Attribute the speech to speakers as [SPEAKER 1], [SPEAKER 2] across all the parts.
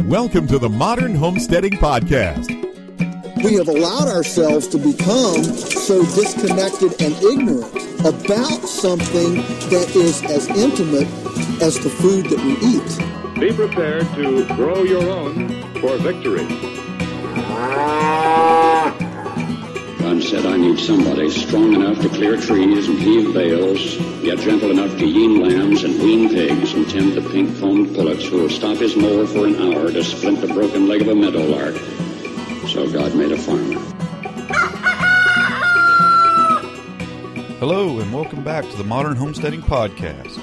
[SPEAKER 1] Welcome to the Modern Homesteading Podcast.
[SPEAKER 2] We have allowed ourselves to become so disconnected and ignorant about something that is as intimate as the food that we eat.
[SPEAKER 3] Be prepared to grow your own for victory.
[SPEAKER 4] God said, I need somebody strong enough to clear trees and heave bales, yet gentle enough to yean lambs and wean pigs and tend the pink-combed pullets who will stop his mower for an hour to splint the broken leg of a meadowlark. So God made a farmer.
[SPEAKER 5] Hello, and welcome back to the Modern Homesteading Podcast.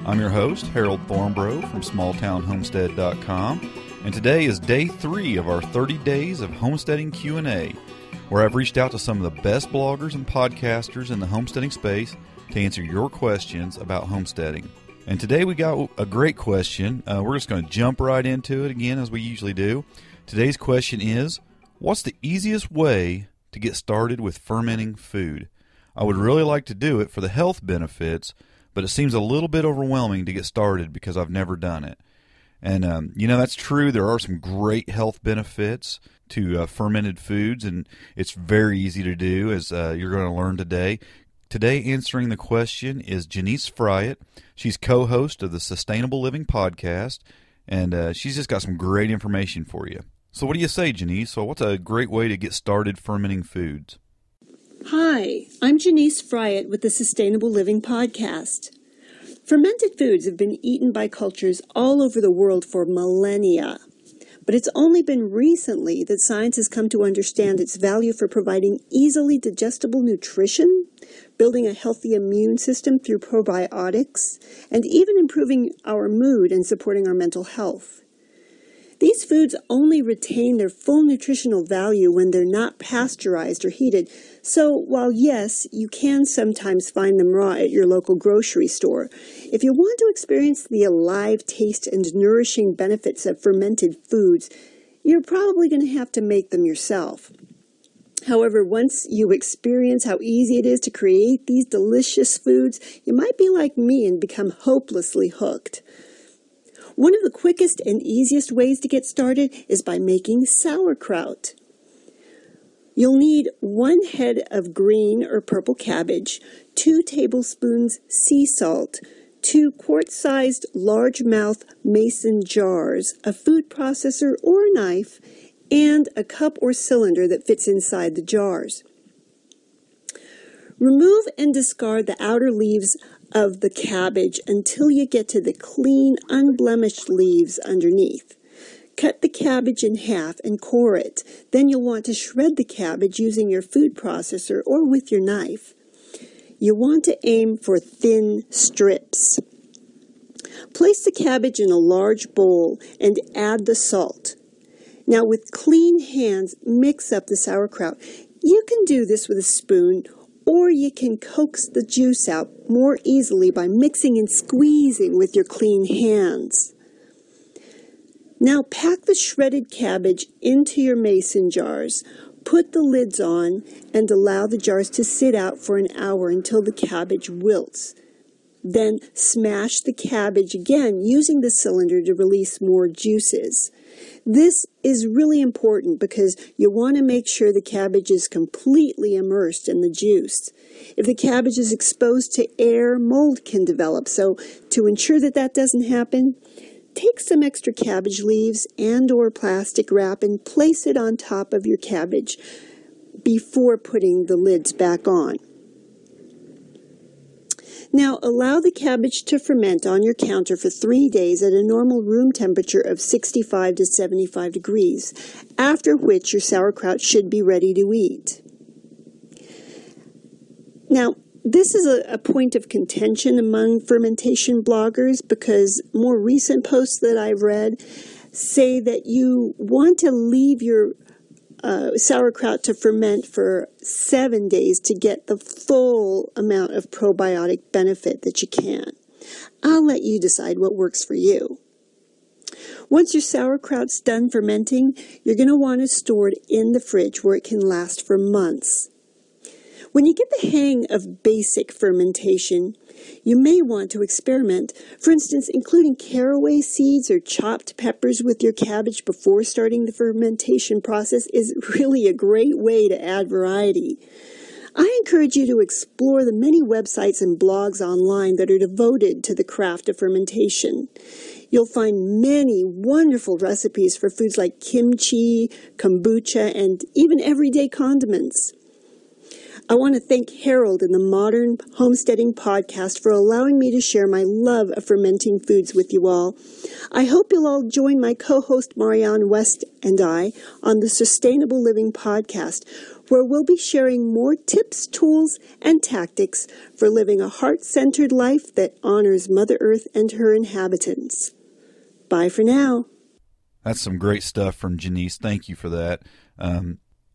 [SPEAKER 5] I'm your host, Harold Thornbrough from smalltownhomestead.com, and today is day 3 of our 30 Days of Homesteading Q&A, where I've reached out to some of the best bloggers and podcasters in the homesteading space to answer your questions about homesteading. And today we got a great question. We're just going to jump right into it again, as we usually do. Today's question is, what's the easiest way to get started with fermenting food? I would really like to do it for the health benefits, but it seems a little bit overwhelming to get started because I've never done it. And, that's true. There are some great health benefits to fermented foods, and it's very easy to do, as you're going to learn today. Today, answering the question is Jenise Fryatt. She's co-host of the Sustainable Living podcast, and she's just got some great information for you. So what do you say, Jenise? So what's a great way to get started fermenting foods?
[SPEAKER 6] Hi, I'm Jenise Fryatt with the Sustainable Living podcast. Fermented foods have been eaten by cultures all over the world for millennia, but it's only been recently that science has come to understand its value for providing easily digestible nutrition, building a healthy immune system through probiotics, and even improving our mood and supporting our mental health. These foods only retain their full nutritional value when they're not pasteurized or heated. So while yes, you can sometimes find them raw at your local grocery store, if you want to experience the alive taste and nourishing benefits of fermented foods, you're probably going to have to make them yourself. However, once you experience how easy it is to create these delicious foods, you might be like me and become hopelessly hooked. One of the quickest and easiest ways to get started is by making sauerkraut. You'll need 1 head of green or purple cabbage, 2 tablespoons sea salt, 2 quart-sized largemouth mason jars, a food processor or a knife, and a cup or cylinder that fits inside the jars. Remove and discard the outer leaves of the cabbage until you get to the clean, unblemished leaves underneath. Cut the cabbage in half and core it. Then you'll want to shred the cabbage using your food processor or with your knife. You want to aim for thin strips. Place the cabbage in a large bowl and add the salt. Now with clean hands, mix up the sauerkraut. You can do this with a spoon, or you can coax the juice out more easily by mixing and squeezing with your clean hands. Now pack the shredded cabbage into your mason jars, put the lids on, and allow the jars to sit out for an hour until the cabbage wilts. Then smash the cabbage again using the cylinder to release more juices. This is really important because you want to make sure the cabbage is completely immersed in the juice. If the cabbage is exposed to air, mold can develop. So to ensure that that doesn't happen, take some extra cabbage leaves and or plastic wrap and place it on top of your cabbage before putting the lids back on. Now, allow the cabbage to ferment on your counter for 3 days at a normal room temperature of 65 to 75 degrees, after which your sauerkraut should be ready to eat. Now, this is a point of contention among fermentation bloggers because more recent posts that I've read say that you want to leave your sauerkraut to ferment for 7 days to get the full amount of probiotic benefit that you can. I'll let you decide what works for you. Once your sauerkraut's done fermenting, you're going to want to store it in the fridge where it can last for months. When you get the hang of basic fermentation, you may want to experiment. For instance, including caraway seeds or chopped peppers with your cabbage before starting the fermentation process is really a great way to add variety. I encourage you to explore the many websites and blogs online that are devoted to the craft of fermentation. You'll find many wonderful recipes for foods like kimchi, kombucha, and even everyday condiments. I want to thank Harold and the Modern Homesteading Podcast for allowing me to share my love of fermenting foods with you all. I hope you'll all join my co-host Marianne West and I on the Sustainable Living Podcast, where we'll be sharing more tips, tools, and tactics for living a heart-centered life that honors Mother Earth and her inhabitants. Bye for now.
[SPEAKER 5] That's some great stuff from Jenise. Thank you for that.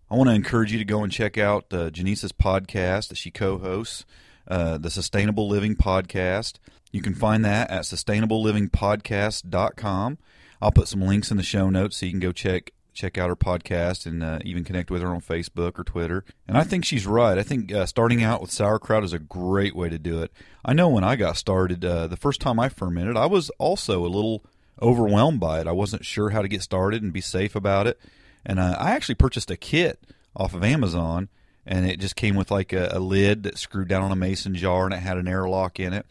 [SPEAKER 5] I want to encourage you to go and check out Jenise's podcast that she co-hosts, the Sustainable Living Podcast. You can find that at sustainablelivingpodcast.com. I'll put some links in the show notes so you can go check out her podcast and even connect with her on Facebook or Twitter. And I think she's right. I think starting out with sauerkraut is a great way to do it. I know when I got started, the first time I fermented, I was also a little overwhelmed by it. I wasn't sure how to get started and be safe about it. And I actually purchased a kit off of Amazon, and it just came with like a lid that screwed down on a mason jar, and it had an airlock in it,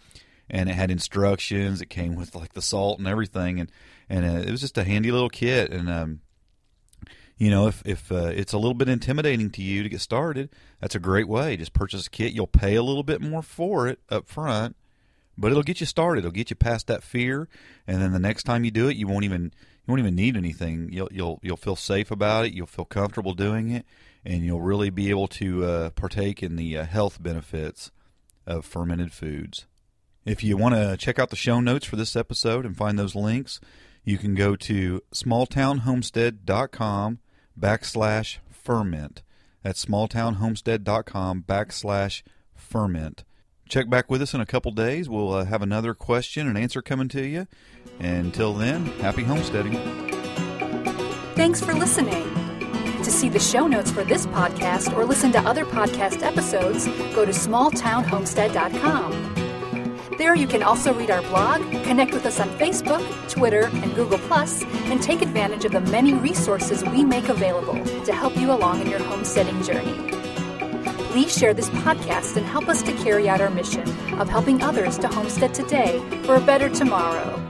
[SPEAKER 5] and it had instructions. It came with like the salt and everything, and it was just a handy little kit. And you know, if it's a little bit intimidating to you to get started, that's a great way. Just purchase a kit. You'll pay a little bit more for it up front, but it'll get you started. It'll get you past that fear, and then the next time you do it, you won't even need anything. You'll feel safe about it. You'll feel comfortable doing it, and you'll really be able to partake in the health benefits of fermented foods. If you want to check out the show notes for this episode and find those links, you can go to smalltownhomestead.com/ferment. That's smalltownhomestead.com/ferment. Check back with us in a couple days. We'll have another question and answer coming to you. And until then, happy homesteading.
[SPEAKER 7] Thanks for listening. To see the show notes for this podcast or listen to other podcast episodes, go to smalltownhomestead.com. There you can also read our blog, connect with us on Facebook, Twitter, and Google+, and take advantage of the many resources we make available to help you along in your homesteading journey. Please share this podcast and help us to carry out our mission of helping others to homestead today for a better tomorrow.